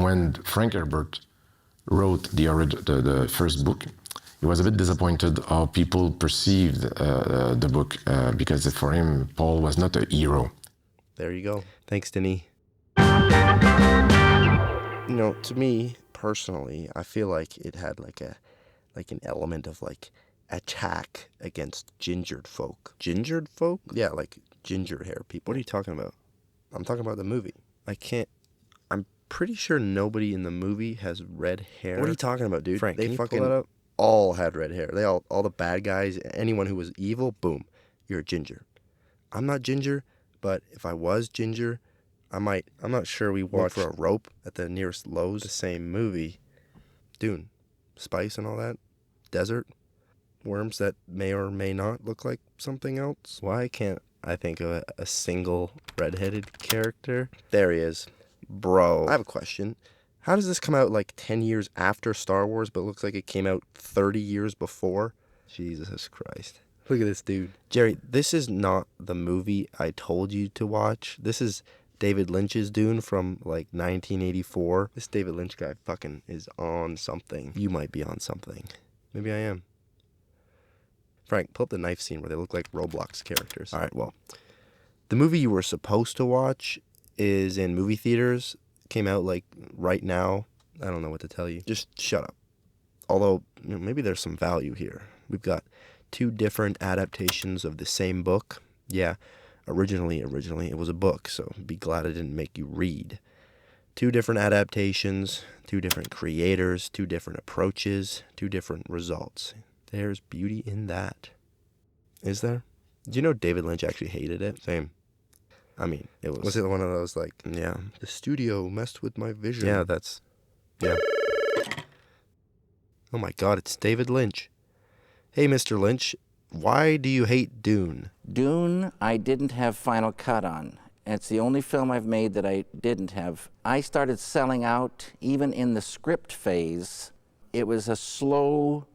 When Frank Herbert wrote the first book, he was a bit disappointed how people perceived the book because for him, Paul was not a hero. There you go. Thanks, Denis. You know, to me personally, I feel like it had like an element of like attack against gingered folk. Gingered folk? Yeah, like ginger hair people. What are you talking about? I'm talking about the movie. I'm pretty sure nobody in the movie has red hair. What are you talking about, dude? Frank, they can you fucking pull that up? all had red hair. All the bad guys, anyone who was evil, boom, you're a ginger. I'm not ginger, but if I was ginger, I'm not sure we walked for a rope at the nearest Lowe's. The same movie. Dune. Spice and all that. Desert. Worms that may or may not look like something else. Why can't I think of a single redheaded character? There he is. Bro, I have a question. How does this come out like 10 years after Star Wars, but looks like it came out 30 years before? Jesus Christ. Look at this dude. Jerry, this is not the movie I told you to watch. This is David Lynch's Dune from like 1984. This David Lynch guy fucking is on something. You might be on something. Maybe I am. Frank, pull up the knife scene where they look like Roblox characters. All right, well, the movie you were supposed to watch is in movie theaters. Came out like right now. I don't know what to tell you. Just shut up. Although, you know, maybe there's some value here. We've got 2 different adaptations of the same book. Yeah, originally it was a book, so be glad I didn't make you read. 2 different adaptations, 2 different creators, 2 different approaches, 2 different results. There's beauty in that. Is there? Do you know David Lynch actually hated it? Same. I mean, was it one of those like, yeah, the studio messed with my vision? Yeah. Oh my God, it's David Lynch. Hey, Mr. Lynch, why do you hate Dune? Dune, I didn't have Final Cut on. It's the only film I've made that I didn't have. I started selling out even in the script phase. It was a slow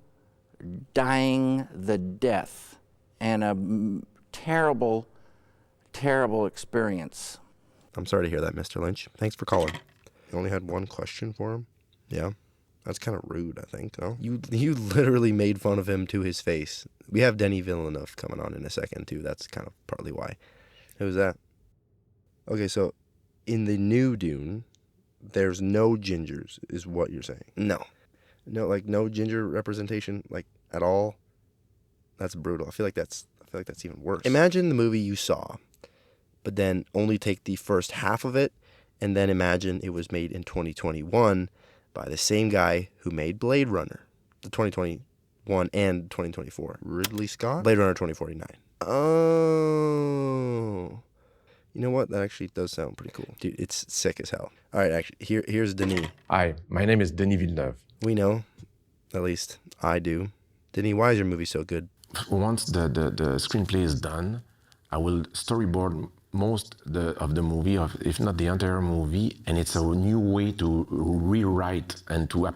dying the death and a terrible, terrible experience. I'm sorry to hear that, Mr. Lynch. Thanks for calling. You only had one question for him? Yeah. That's kind of rude, I think, no? You literally made fun of him to his face. We have Denis Villeneuve coming on in a second, too. That's kind of partly why. Who's that? Okay, so in the new Dune, there's no gingers, is what you're saying. No, like no ginger representation, like at all. That's brutal. I feel like that's even worse. Imagine the movie you saw, but then only take the first half of it, and then imagine it was made in 2021 by the same guy who made Blade Runner, the 2021 and 2024. Ridley Scott? Blade Runner 2049. Oh. You know what? That actually does sound pretty cool. Dude, it's sick as hell. All right, actually, here's Denis. Hi, my name is Denis Villeneuve. We know. At least I do. Denis, why is your movie so good? Once the screenplay is done, I will storyboard most of the movie, if not the entire movie, and it's a new way to rewrite and to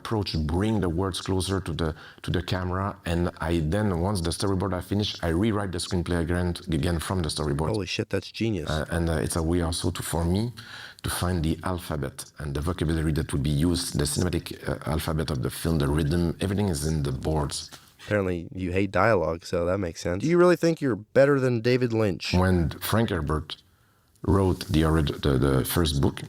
bring the words closer to the camera. And once the storyboard I finish, I rewrite the screenplay again from the storyboard. Holy shit, that's genius. And it's a way also for me to find the alphabet and the vocabulary that would be used, the cinematic alphabet of the film, the rhythm, everything is in the boards. Apparently you hate dialogue, so that makes sense. Do you really think you're better than David Lynch? When Frank Herbert wrote the first book,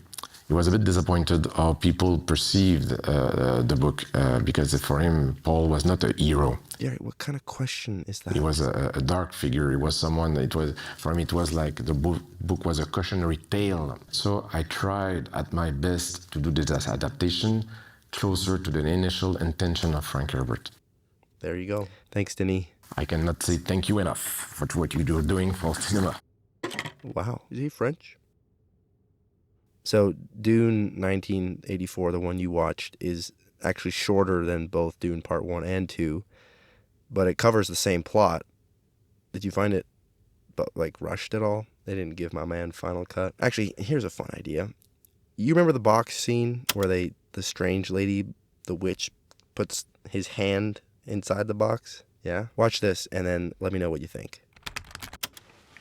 he was a bit disappointed how people perceived the book because for him, Paul was not a hero. Yeah, what kind of question is that? He was a dark figure. He was someone, for me, it was like the book was a cautionary tale. So I tried at my best to do this adaptation closer to the initial intention of Frank Herbert. There you go. Thanks, Denis. I cannot say thank you enough for what you're doing for cinema. Wow. Is he French? So Dune 1984, the one you watched, is actually shorter than both Dune Part 1 and 2, but it covers the same plot. Did you find it rushed at all? They didn't give my man Final Cut. Actually, here's a fun idea. You remember the box scene where the strange lady, the witch, puts his hand inside the box? Yeah? Watch this and then let me know what you think.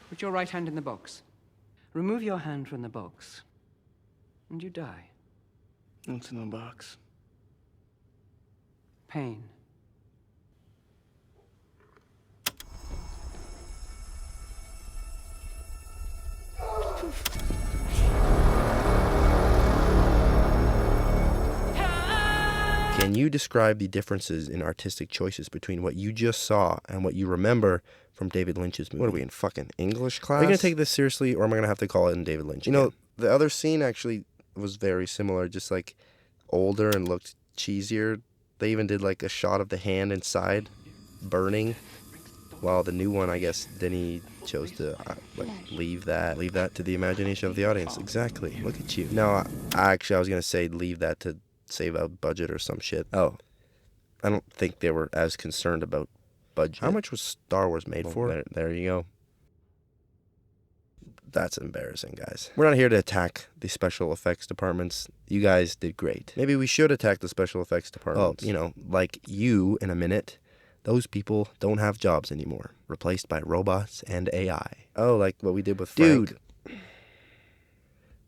Put your right hand in the box. Remove your hand from the box. And you die. What's in the box? Pain. Can you describe the differences in artistic choices between what you just saw and what you remember from David Lynch's movie? What are we in fucking English class? Are you going to take this seriously, or am I going to have to call it in David Lynch? You know, the other scene actually was very similar, just like older and looked cheesier. They even did like a shot of the hand inside burning, while the new one, I guess, Denny chose to leave that to the imagination of the audience. Exactly. Look at you. No, I was going to say leave that to save a budget or some shit. Oh, I don't think they were as concerned about budget. How much was Star Wars made for? There you go. That's embarrassing, guys. We're not here to attack the special effects departments. You guys did great. Maybe we should attack the special effects departments. You know, like you in a minute. Those people don't have jobs anymore. Replaced by robots and AI. Oh, like what we did with Frank. Dude.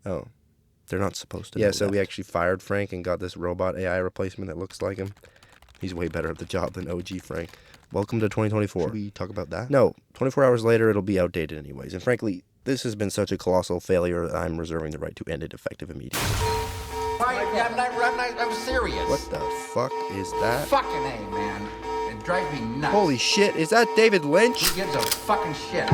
Oh. They're not supposed to. Yeah, so we actually fired Frank and got this robot AI replacement that looks like him. He's way better at the job than OG Frank. Welcome to 2024. Should we talk about that? No, 24 hours later, it'll be outdated anyways. And frankly, this has been such a colossal failure that I'm reserving the right to end it effective immediately. I'm serious. What the fuck is that? Fucking A, man. It drives me nuts. Holy shit, is that David Lynch? Who gives a fucking shit?